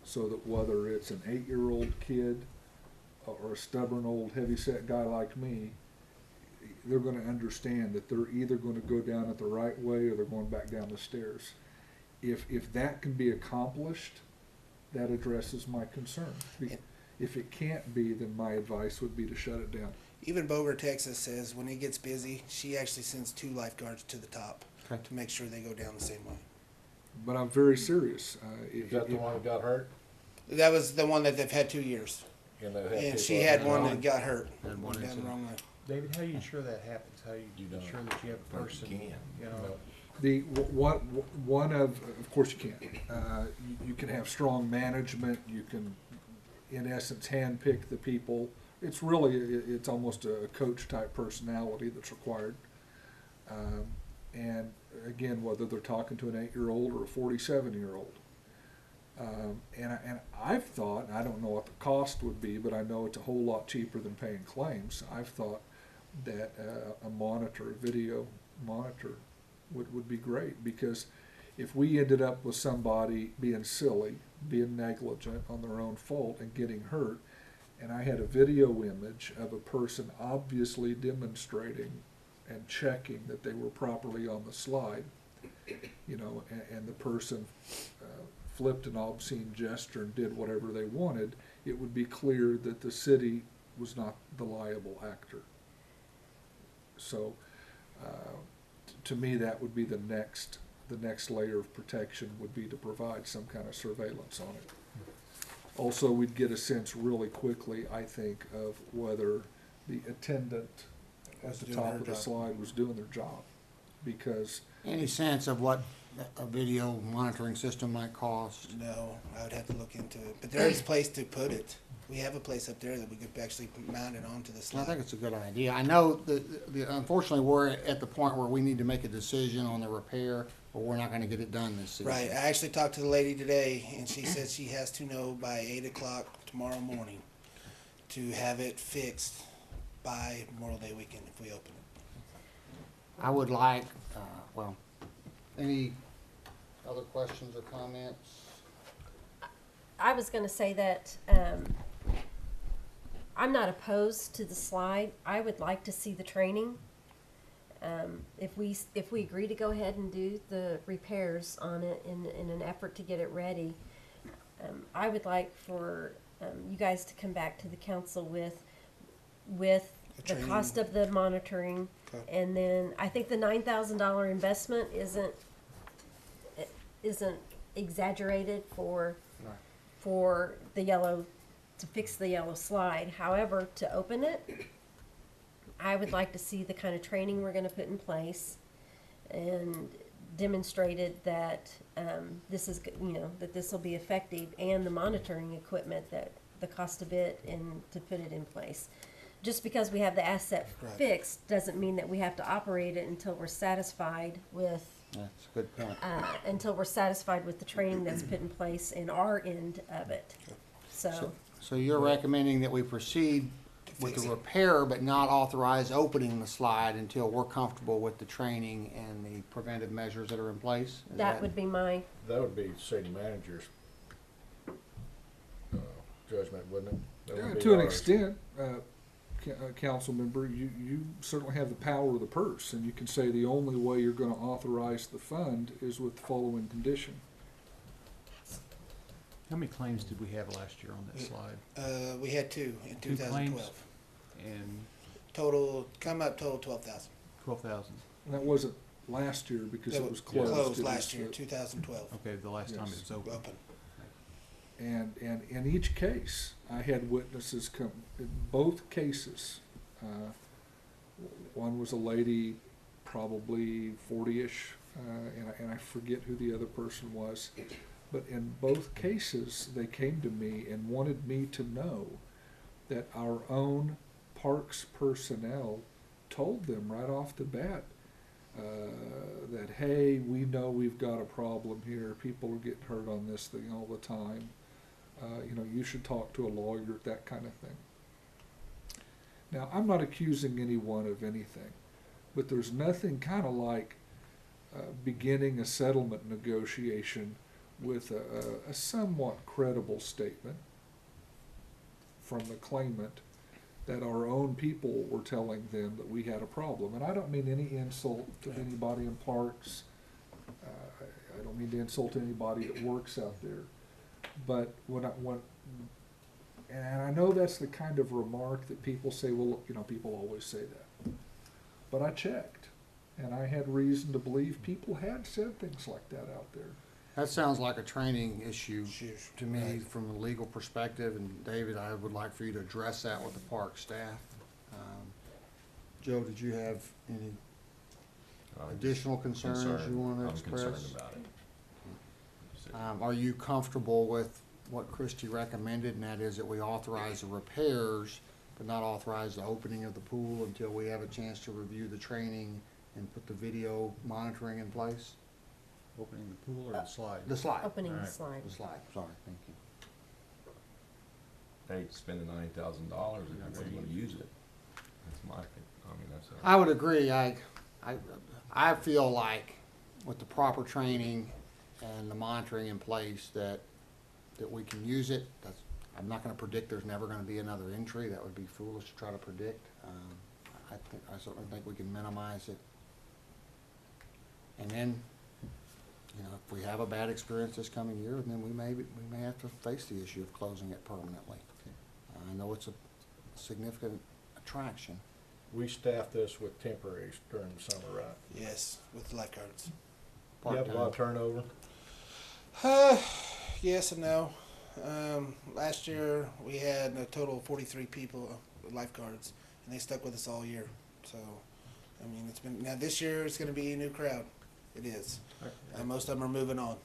so that whether it's an 8-year-old kid or a stubborn old heavyset guy like me, they're going to understand that they're either going to go down it the right way or they're going back down the stairs. If that can be accomplished, that addresses my concern. If it can't be, then my advice would be to shut it down. even Boger, Texas says when it gets busy, she actually sends 2 lifeguards to the top to make sure they go down the same way. But I'm very serious. Is that the one that got hurt? That was the one that they've had 2 years. And she had one that got hurt. Had one Went down the incident. wrong way. David, how are you ensure that happens? How you don't. ensure that you have a person, you know? The one of course you can. You can have strong management. You can, in essence, handpick the people. It's really it's almost a coach type personality that's required. And again, whether they're talking to an 8-year-old or a 47-year-old. And I've thought, I don't know what the cost would be, but I know it's a whole lot cheaper than paying claims. I've thought that a video monitor would be great, because if we ended up with somebody being silly, being negligent on their own fault and getting hurt, and I had a video image of a person obviously demonstrating and checking that they were properly on the slide, you know, and the person flipped an obscene gesture and did whatever they wanted, it would be clear that the city was not the liable actor. So, to me, that would be the next layer of protection would be to provide some kind of surveillance on it. Also, we'd get a sense really quickly, I think, of whether the attendant at Was the doing top her of the job. slide was doing their job. Because, Any sense of what a video monitoring system might cost? No, I would have to look into it. But there is a place to put it. We have a place up there that we could actually mount it onto the I slide. think it's a good idea. I know unfortunately, we're at the point where we need to make a decision on the repair, or we're not gonna get it done this season. Right. I actually talked to the lady today, and she said she has to know by 8 o'clock tomorrow morning to have it fixed by Memorial Day weekend if we open it. I would like, well, any other questions or comments? I was gonna say that, I'm not opposed to the slide. I would like to see the training. If we agree to go ahead and do the repairs on it in an effort to get it ready, I would like for, you guys to come back to the council with the cost of the monitoring. Okay. And then I think the $9,000 investment isn't exaggerated for the yellow, to fix the yellow slide. However, to open it, I would like to see the kind of training we're gonna put in place and demonstrated that, this is, that this will be effective, and the monitoring equipment, that the cost of it and to put it in place. Just because we have the asset Right. fixed doesn't mean that we have to operate it until we're satisfied with, That's a good point. until we're satisfied with the training that's put in place in our end of it. So, So you're recommending that we proceed with fix the it. repair, but not authorize opening the slide until we're comfortable with the training and the preventive measures that are in place? Is that would be my, That would be city manager's judgment, wouldn't it? That would be to an ours. extent, council member, you certainly have the power of the purse, and you can say the only way you're gonna authorize the fund is with the following condition. How many claims did we have last year on that slide? We had 2 in 2 claims? 2012. And Total 12,000. 12,000. And that wasn't last year because That it was closed. Closed It last was, year, 2012. Okay, the last time it Yes. was open. Open. And in each case, I had witnesses come, in both cases. One was a lady, probably 40-ish, and I forget who the other person was. But in both cases, they came to me and wanted me to know that our own parks personnel told them right off the bat that, hey, we know we've got a problem here. People are getting hurt on this thing all the time. You should talk to a lawyer, that kind of thing. Now, I'm not accusing anyone of anything, but there's nothing kind of like beginning a settlement negotiation with a somewhat credible statement from the claimant that our own people were telling them that we had a problem. And I don't mean any insult to anybody in parks. I don't mean to insult anybody that works out there. But and I know that's the kind of remark that people say, well, people always say that. But I checked, and I had reason to believe people had said things like that out there. That sounds like a training issue Sure. to me Right. from a legal perspective, and David, I would like for you to address that with the park staff. Joe, did you have any additional concerns you want to express? I'm concerned about it. Are you comfortable with what Christie recommended, and that is that we authorize the repairs, but not authorize the opening of the pool until we have a chance to review the training and put the video monitoring in place? Opening the pool or the slide? The slide. opening the Alright. slide. The slide, sorry, thank you. Hey, spend the $9,000 if you're gonna use it. That's my thing. That's a. I would agree. I feel like with the proper training and the monitoring in place that we can use it. I'm not gonna predict there's never gonna be another entry. That would be foolish to try to predict. I certainly think we can minimize it. And then, if we have a bad experience this coming year, then we may have to face the issue of closing it permanently. I know it's a significant attraction. We staff this with temporaries during the summer, right? Yes, with lifeguards. You have a lot of turnover? Yes and no. Last year we had a total of 43 people, lifeguards, and they stuck with us all year. So, I mean, it's been, now this year it's going to be a new crowd. It is. Most of them are moving on.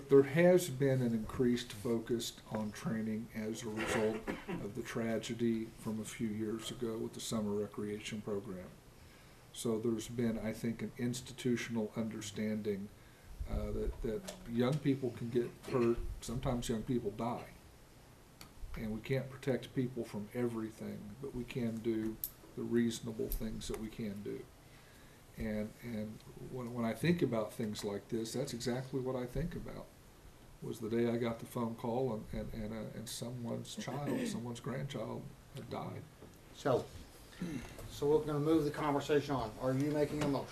There has been an increased focus on training as a result of the tragedy from a few years ago with the summer recreation program. So there's been, I think, an institutional understanding that young people can get hurt. Sometimes young people die. And we can't protect people from everything, but we can do the reasonable things that we can do. And when I think about things like this, that's exactly what I think about. Was the day I got the phone call and someone's child, someone's grandchild had died. So we're gonna move the conversation on. Are you making a motion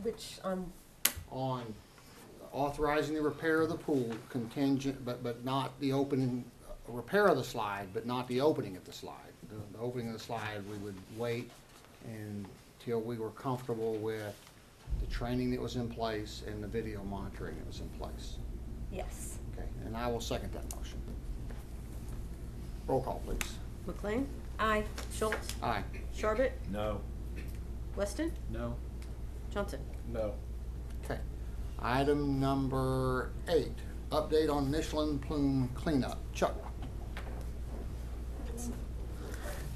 Which, on authorizing the repair of the pool contingent, but not the opening, repair of the slide, but not the opening of the slide? The opening of the slide, we would wait until we were comfortable with the training that was in place and the video monitoring that was in place. yes. Okay, and I will second that motion. Roll call, please. McLean? Aye. Schultz? Aye. Sharbit? No. Weston? No. Johnson? No. Okay. Item number 8, update on Michelin plume cleanup. Chuck?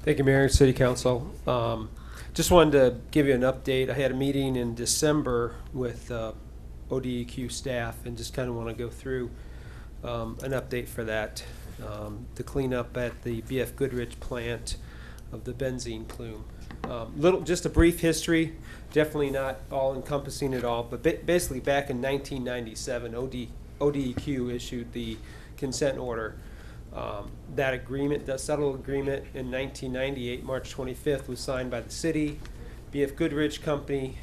Thank you, Mayor and City Council. Just wanted to give you an update. I had a meeting in December with ODEQ staff and just kind of want to go through an update for that. The cleanup at the BF Goodrich plant of the benzene plume. Just a brief history, definitely not all encompassing it all, but basically back in 1997, ODEQ issued the consent order. That agreement, that settled agreement in 1998, March 25th, was signed by the city, BF Goodrich Company,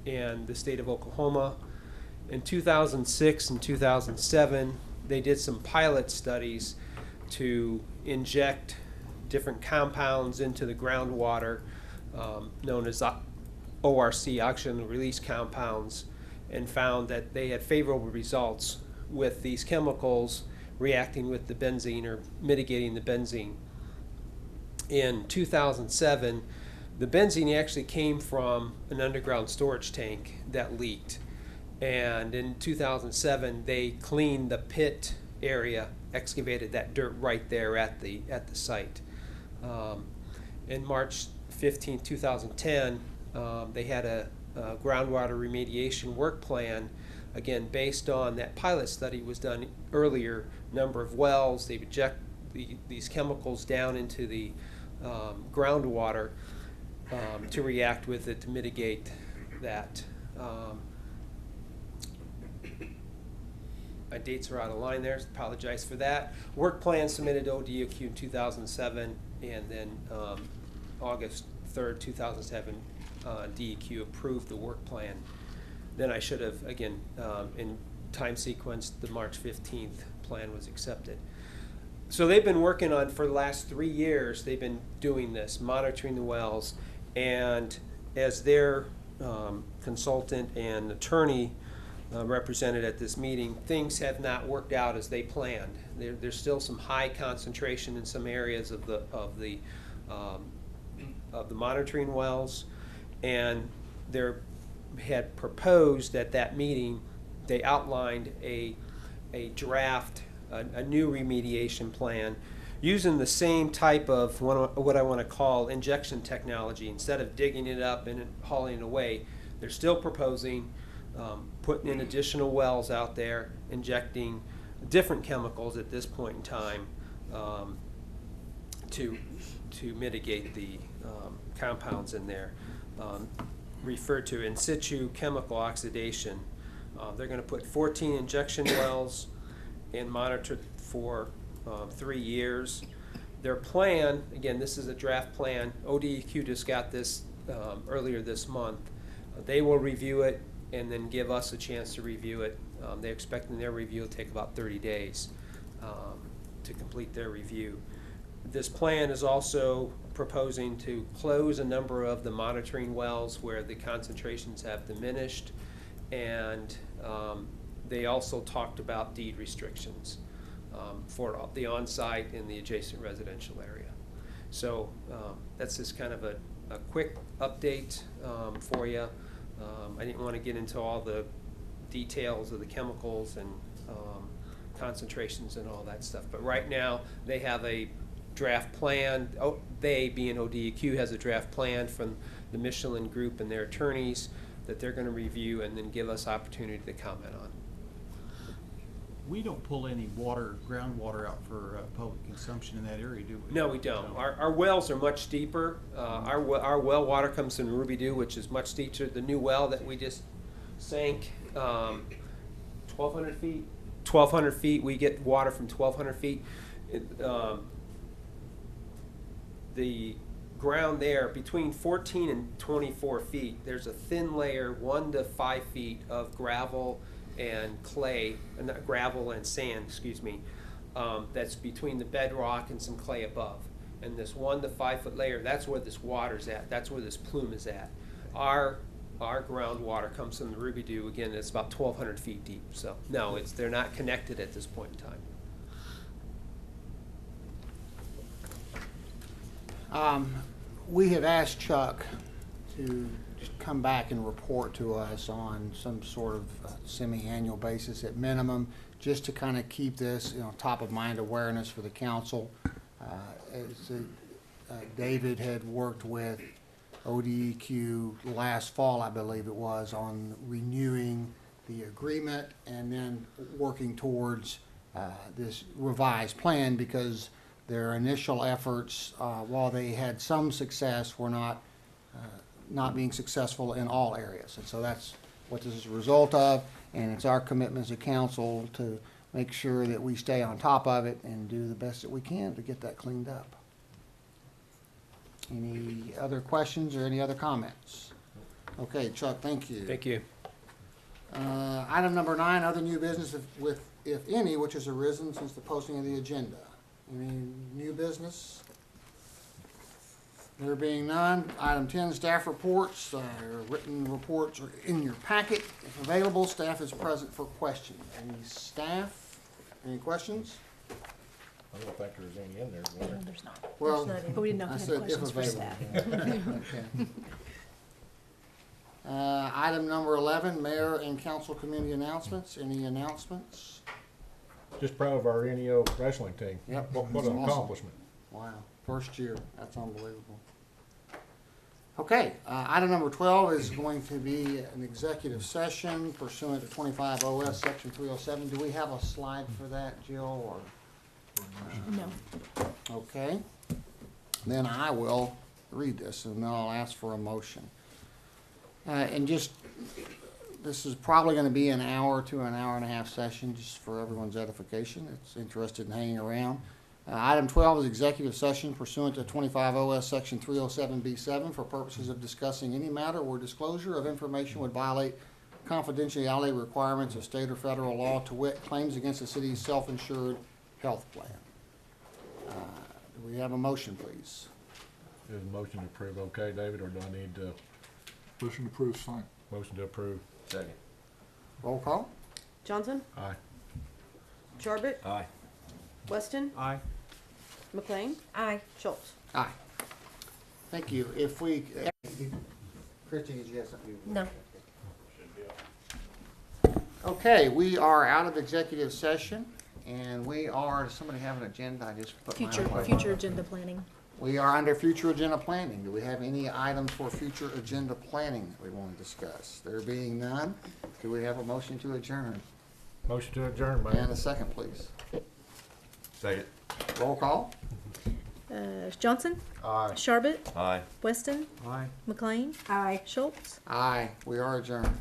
and the state of Oklahoma. In 2006 and 2007, they did some pilot studies to inject different compounds into the groundwater, known as ORC, oxygen release compounds, and found that they had favorable results with these chemicals reacting with the benzene or mitigating the benzene. In 2007, the benzene actually came from an underground storage tank that leaked. And in 2007, they cleaned the pit area, excavated that dirt right there at the site. In March 15, 2010, they had a groundwater remediation work plan, again, based on that pilot study was done earlier, number of wells. They inject these chemicals down into the groundwater to react with it to mitigate that. My dates are out of line there, apologize for that. Work plan submitted to ODEQ in 2007, and then August 3rd, 2007, DEQ approved the work plan. Then I should have, again, in time sequence, the March 15th plan was accepted. So they've been working on, for the last 3 years, they've been doing this, monitoring the wells, and as their consultant and attorney represented at this meeting, things have not worked out as they planned. There's still some high concentration in some areas of the monitoring wells, and they had proposed at that meeting, they outlined a draft, a new remediation plan using the same type of what I want to call injection technology. Instead of digging it up and hauling it away, they're still proposing putting in additional wells out there, injecting different chemicals at this point in time to mitigate the compounds in there, referred to in situ chemical oxidation. They're going to put 14 injection wells and monitor for 3 years. Their plan, again, this is a draft plan. ODEQ just got this earlier this month. They will review it and then give us a chance to review it. They're expecting their review will take about 30 days to complete their review. This plan is also proposing to close a number of the monitoring wells where the concentrations have diminished, and they also talked about deed restrictions for the on-site and the adjacent residential area. So that's just kind of a quick update for you. I didn't want to get into all the details of the chemicals and concentrations and all that stuff, but right now they have a draft plan. Oh, they, being ODEQ, has a draft plan from the Michelin Group and their attorneys that they're going to review and then give us opportunity to comment on. We don't pull any water, groundwater out for public consumption in that area, do we? No, we don't. Our wells are much deeper. Our well water comes from Ruby Dew, which is much deeper. The new well that we just sank, 1,200 feet. 1,200 feet. We get water from 1,200 feet. The ground there, between 14 and 24 feet, there's a thin layer, 1 to 5 feet of gravel and clay, not gravel and sand, excuse me, that's between the bedrock and some clay above. And this 1 to 5 foot layer, that's where this water's at. That's where this plume is at. Our groundwater comes from the Ruby Dew. Again, it's about 1,200 feet deep. So no, they're not connected at this point in time. We have asked Chuck to just come back and report to us on some sort of semi-annual basis at minimum, just to kind of keep this, top of mind awareness for the council. David had worked with ODEQ last fall, I believe it was, on renewing the agreement and then working towards this revised plan, because their initial efforts, while they had some success, were not being successful in all areas. And so that's what this is a result of, and it's our commitment as a council to make sure that we stay on top of it and do the best that we can to get that cleaned up. Any other questions or any other comments? Okay, Chuck, thank you. Thank you. Item number 9, other new business if any, which has arisen since the posting of the agenda. Any new business? There being none, item 10, staff reports. Written reports are in your packet. If available, staff is present for questions. Any staff? Any questions? I don't think there's any in there. No, there's not. Well, There's not any. But we didn't know I if you had said if questions for available. staff. Okay. Item number 11, mayor and council community announcements. Any announcements? Just proud of our NEO wrestling team. Yep. What an Awesome. accomplishment. Wow, first year. That's unbelievable. Okay, item number 12 is going to be an executive session pursuant to 25 OS Section 307. Do we have a slide for that, Jill, or? No. Okay. Then I will read this, and then I'll ask for a motion. And just, this is probably going to be an hour to an hour and a half session, just for everyone's edification that's interested in hanging around. Item 12 is executive session pursuant to 25 OS Section 307B7 for purposes of discussing any matter where disclosure of information would violate confidentiality requirements of state or federal law, to wit, claims against the city's self-insured health plan. Do we have a motion, please? Is a motion to approve okay, David, or do I need to? Motion to approve is fine. Motion to approve. Second. Roll call? Johnson? Aye. Charbit? Aye. Weston? Aye. McLean? Aye. Schultz? Aye. Thank you. If we, Christie, did you have something? No. Okay, we are out of executive session, and we are, does somebody have an agenda? I just put mine away. Future agenda planning. We are under future agenda planning. Do we have any items for future agenda planning that we want to discuss? There being none, do we have a motion to adjourn? Motion to adjourn, And man. a second, please. Second. Roll call? Johnson? Aye. Charbit? Aye. Weston? Aye. McLean? Aye. Schultz? Aye, we are adjourned.